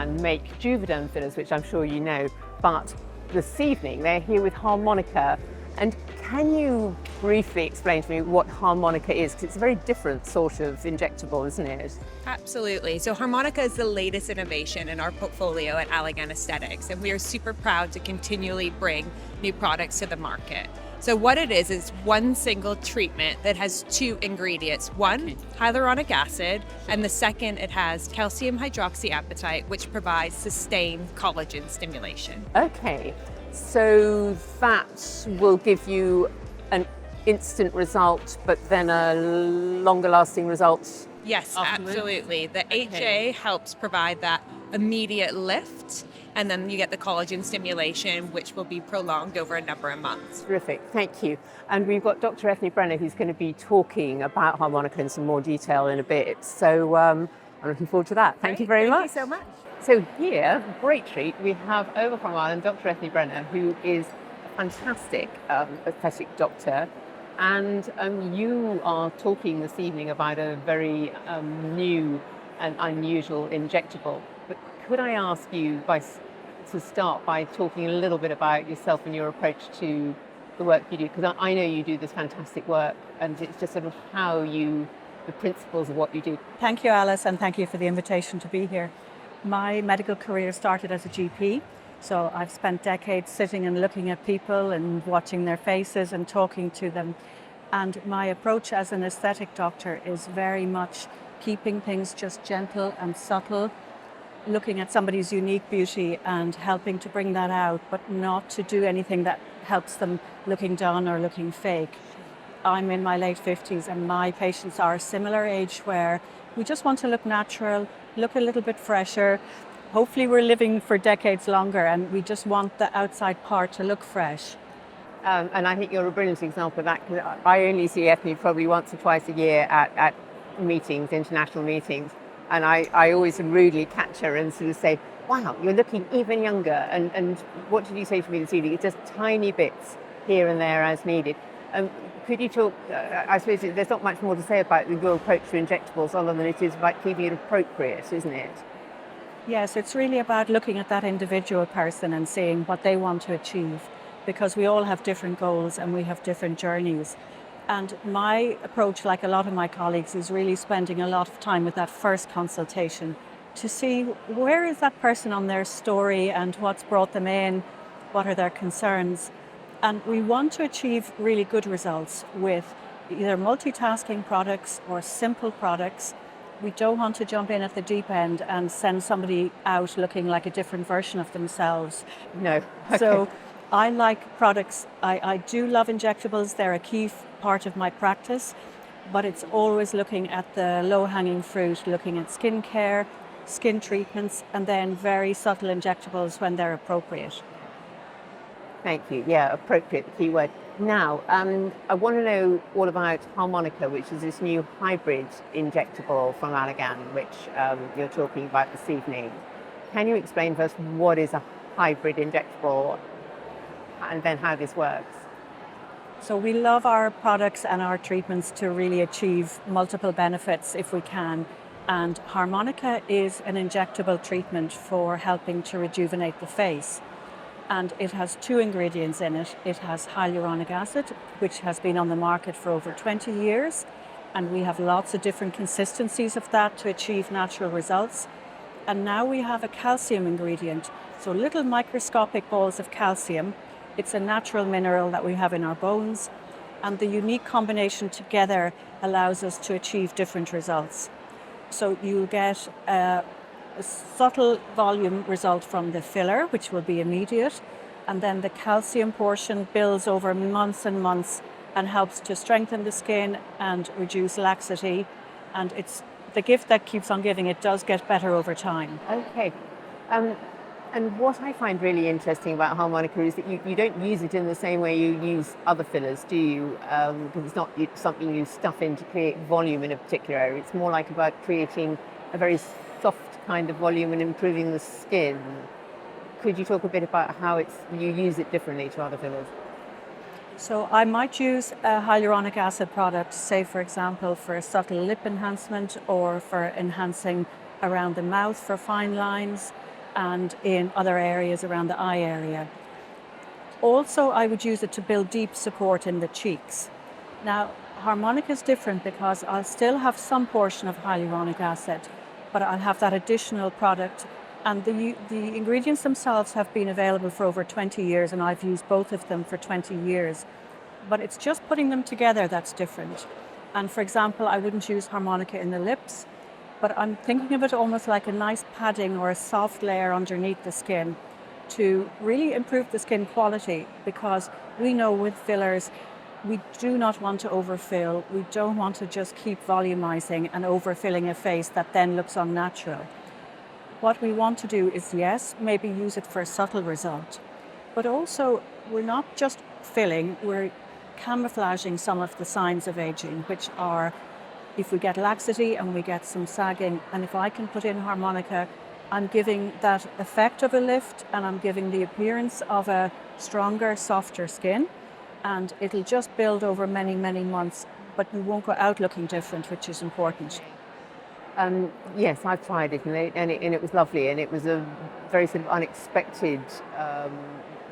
Allergan make Juvederm fillers, which I'm sure you know, but this evening they're here with HArmonyCa. And can you briefly explain to me what HArmonyCa is? Because it's a very different sort of injectable, isn't it? Absolutely. So HArmonyCa is the latest innovation in our portfolio at Allergan Aesthetics, and we are super proud to continually bring new products to the market. So what it is one single treatment that has two ingredients. One, hyaluronic acid, and the second, it has calcium hydroxyapatite, which provides sustained collagen stimulation. Okay, so that will give you an instant result, but then a longer lasting result? Yes, afterwards? Absolutely. The HA helps provide that immediate lift, and then you get the collagen stimulation, which will be prolonged over a number of months. Terrific, thank you. And we've got Dr Eithne Brenner, who's going to be talking about HArmonyCa in some more detail in a bit. So I'm looking forward to that. Thank you very much. Thank you so much. So here, great treat, we have over from Ireland Dr Eithne Brenner, who is a fantastic aesthetic doctor. And you are talking this evening about a very new and unusual injectable. But could I ask you to start by talking a little bit about yourself and your approach to the work you do? Because I know you do this fantastic work, and it's just sort of the principles of what you do. Thank you, Alice, and thank you for the invitation to be here. My medical career started as a GP, so I've spent decades sitting and looking at people and watching their faces and talking to them. And my approach as an aesthetic doctor is very much keeping things just gentle and subtle, looking at somebody's unique beauty and helping to bring that out, but not to do anything that helps them looking done or looking fake. I'm in my late 50s and my patients are a similar age where we just want to look natural, look a little bit fresher. Hopefully we're living for decades longer and we just want the outside part to look fresh. And I think you're a brilliant example of that, because I only see Ethne probably once or twice a year at meetings, international meetings. And I always rudely catch her and sort of say, wow, you're looking even younger. And what did you say to me this evening? It's just tiny bits here and there as needed. Could you talk, I suppose there's not much more to say about your approach to injectables other than it is about keeping it appropriate, isn't it? Yes, it's really about looking at that individual person and seeing what they want to achieve, because we all have different goals and we have different journeys. And my approach, like a lot of my colleagues, is really spending a lot of time with that first consultation to see where is that person on their story and what's brought them in, what are their concerns. And we want to achieve really good results with either multitasking products or simple products. We don't want to jump in at the deep end and send somebody out looking like a different version of themselves. No. Okay. So I like products. I do love injectables. They're a key part of my practice, but it's always looking at the low-hanging fruit, looking at skin care, skin treatments, and then very subtle injectables when they're appropriate. Thank you. Yeah, appropriate, the key word. Now, I want to know all about HArmonyCa, which is this new hybrid injectable from Allergan, which you're talking about this evening. Can you explain first what is a hybrid injectable and then how this works? So we love our products and our treatments to really achieve multiple benefits if we can. And HArmonyCa is an injectable treatment for helping to rejuvenate the face. And it has two ingredients in it. It has hyaluronic acid, which has been on the market for over 20 years. And we have lots of different consistencies of that to achieve natural results. And now we have a calcium ingredient. So little microscopic balls of calcium. It's a natural mineral that we have in our bones. And the unique combination together allows us to achieve different results. So you'll get a subtle volume result from the filler, which will be immediate, and then the calcium portion builds over months and months and helps to strengthen the skin and reduce laxity. And it's the gift that keeps on giving. It does get better over time. Okay. And what I find really interesting about HArmonyCa is that you don't use it in the same way you use other fillers, do you? Because it's not something you stuff in to create volume in a particular area. It's more like about creating a very soft kind of volume and improving the skin. Could you talk a bit about how you use it differently to other fillers? So I might use a hyaluronic acid product, say for example, for a subtle lip enhancement or for enhancing around the mouth for fine lines. and in other areas around the eye area. Also, I would use it to build deep support in the cheeks. Now, HArmonyCa is different because I'll still have some portion of hyaluronic acid, but I'll have that additional product. And the ingredients themselves have been available for over 20 years, and I've used both of them for 20 years. But it's just putting them together that's different. And for example, I wouldn't use HArmonyCa in the lips, but I'm thinking of it almost like a nice padding or a soft layer underneath the skin to really improve the skin quality, because we know with fillers, we do not want to overfill. We don't want to just keep volumizing and overfilling a face that then looks unnatural. What we want to do is, yes, maybe use it for a subtle result, but also we're not just filling, we're camouflaging some of the signs of aging, which are if we get laxity and we get some sagging, and if I can put in HArmonyCa, I'm giving that effect of a lift and I'm giving the appearance of a stronger, softer skin, and it'll just build over many, many months, but you won't go out looking different, which is important. Yes, I've tried it, and it was lovely, and it was a very sort of unexpected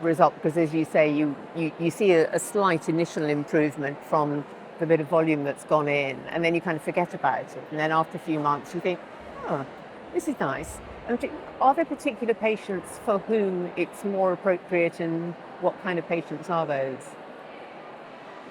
result, because as you say, you see a slight initial improvement from the bit of volume that's gone in, and then you kind of forget about it, and then after a few months you think, oh, this is nice. Are there particular patients for whom it's more appropriate, and what kind of patients are those?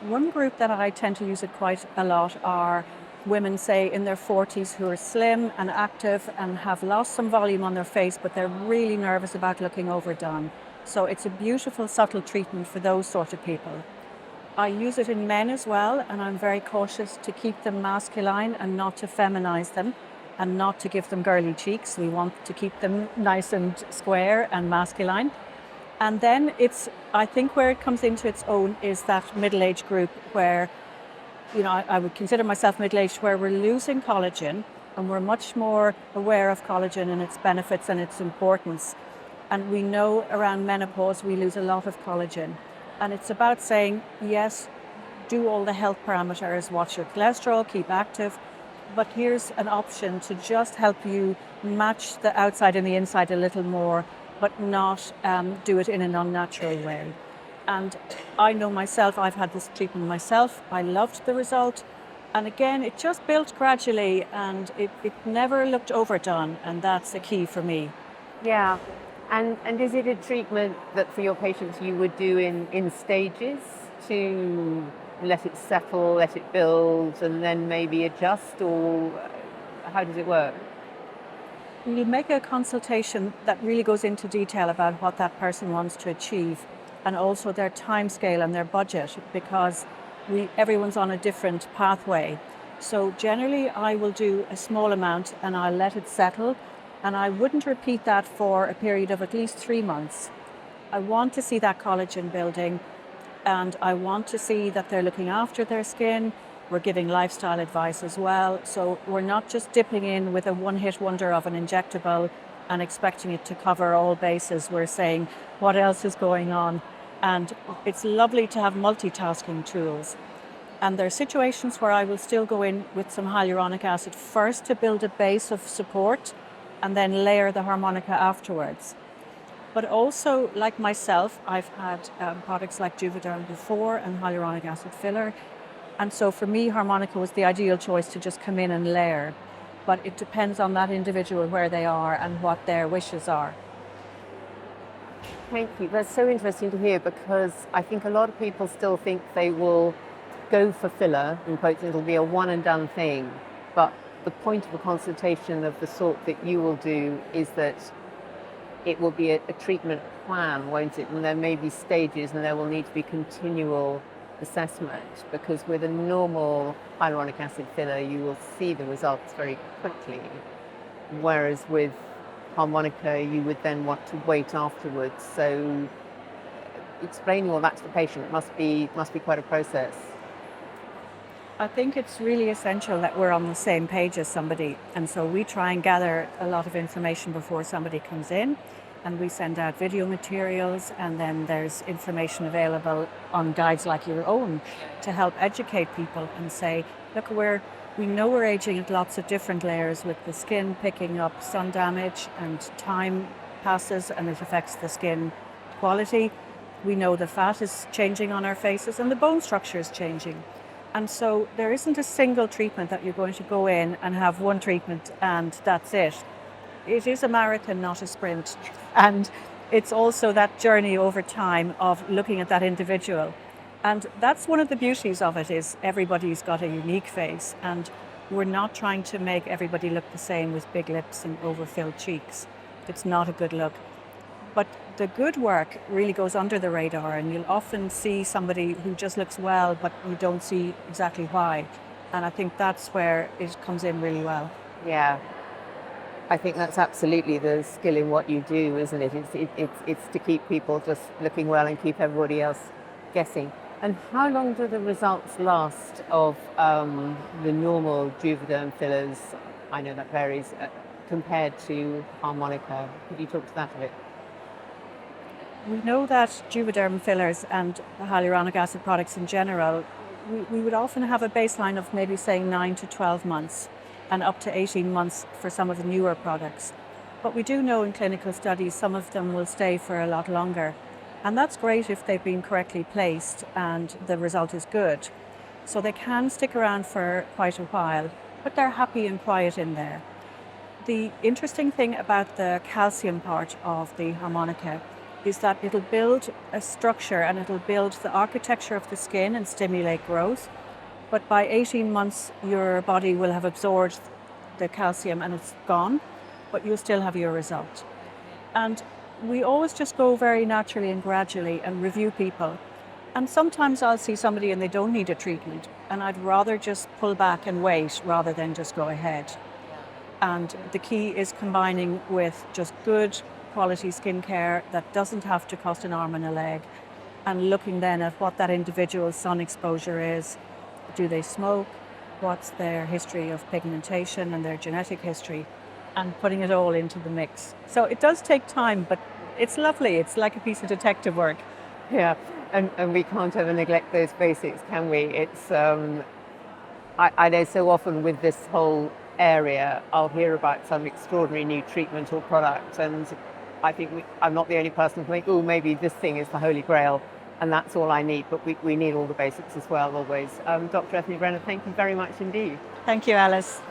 One group that I tend to use it quite a lot are women, say, in their 40s who are slim and active and have lost some volume on their face, but they're really nervous about looking overdone. So it's a beautiful, subtle treatment for those sort of people. I use it in men as well, and I'm very cautious to keep them masculine and not to feminize them and not to give them girly cheeks. We want to keep them nice and square and masculine. And then I think where it comes into its own is that middle-aged group where, I would consider myself middle-aged, where we're losing collagen and we're much more aware of collagen and its benefits and its importance. And we know around menopause we lose a lot of collagen. And it's about saying, yes, do all the health parameters, watch your cholesterol, keep active, but here's an option to just help you match the outside and the inside a little more, but not do it in an unnatural way. And I know myself, I've had this treatment myself, I loved the result. And again, it just built gradually, and it never looked overdone, and that's the key for me. Yeah. And is it a treatment that for your patients you would do in stages to let it settle, let it build, and then maybe adjust, or how does it work? You make a consultation that really goes into detail about what that person wants to achieve, and also their time scale and their budget, because everyone's on a different pathway. So generally I will do a small amount and I'll let it settle, and I wouldn't repeat that for a period of at least 3 months. I want to see that collagen building, and I want to see that they're looking after their skin. We're giving lifestyle advice as well. So we're not just dipping in with a one-hit wonder of an injectable and expecting it to cover all bases. We're saying, what else is going on? And it's lovely to have multitasking tools. And there are situations where I will still go in with some hyaluronic acid first to build a base of support, and then layer the HArmonyCa afterwards. But also, like myself, I've had products like Juvederm before and hyaluronic acid filler. And so for me, HArmonyCa was the ideal choice to just come in and layer. But it depends on that individual, where they are and what their wishes are. Thank you. That's so interesting to hear, because I think a lot of people still think they will go for filler, in quotes, it'll be a one and done thing. But the point of a consultation of the sort that you will do is that it will be a treatment plan, won't it? And there may be stages, and there will need to be continual assessment, because with a normal hyaluronic acid filler, you will see the results very quickly. Whereas with HArmonyCa, you would then want to wait afterwards. So explaining all that to the patient must be quite a process. I think it's really essential that we're on the same page as somebody. And so we try and gather a lot of information before somebody comes in, and we send out video materials, and then there's information available on guides like your own to help educate people and say, look, we know we're aging at lots of different layers, with the skin picking up sun damage and time passes and it affects the skin quality. We know the fat is changing on our faces and the bone structure is changing. And so there isn't a single treatment that you're going to go in and have one treatment and that's it. It is a marathon, not a sprint. And it's also that journey over time of looking at that individual. And that's one of the beauties of it, is everybody's got a unique face, and we're not trying to make everybody look the same with big lips and overfilled cheeks. It's not a good look. But the good work really goes under the radar, and you'll often see somebody who just looks well, but you don't see exactly why. And I think that's where it comes in really well. Yeah. I think that's absolutely the skill in what you do, isn't it? It's to keep people just looking well and keep everybody else guessing. And how long do the results last of the normal Juvederm fillers? I know that varies compared to HArmonyCa. Could you talk to that a bit? We know that Juvederm fillers and the hyaluronic acid products in general, we would often have a baseline of maybe saying 9 to 12 months and up to 18 months for some of the newer products. But we do know in clinical studies some of them will stay for a lot longer. And that's great if they've been correctly placed and the result is good. So they can stick around for quite a while, but they're happy and quiet in there. The interesting thing about the calcium part of the HArmonyCa is that it'll build a structure and it'll build the architecture of the skin and stimulate growth. But by 18 months, your body will have absorbed the calcium and it's gone, but you'll still have your result. And we always just go very naturally and gradually and review people. And sometimes I'll see somebody and they don't need a treatment, and I'd rather just pull back and wait rather than just go ahead. And the key is combining with just good quality skincare that doesn't have to cost an arm and a leg, and looking then at what that individual's sun exposure is. Do they smoke? What's their history of pigmentation and their genetic history? And putting it all into the mix. So it does take time, but it's lovely. It's like a piece of detective work. Yeah, and we can't ever neglect those basics, can we? It's I know so often with this whole area, I'll hear about some extraordinary new treatment or product, and I think I'm not the only person who think, oh, maybe this thing is the holy grail, and that's all I need. But we need all the basics as well, always. Dr. Eithne Brenner, thank you very much indeed. Thank you, Alice.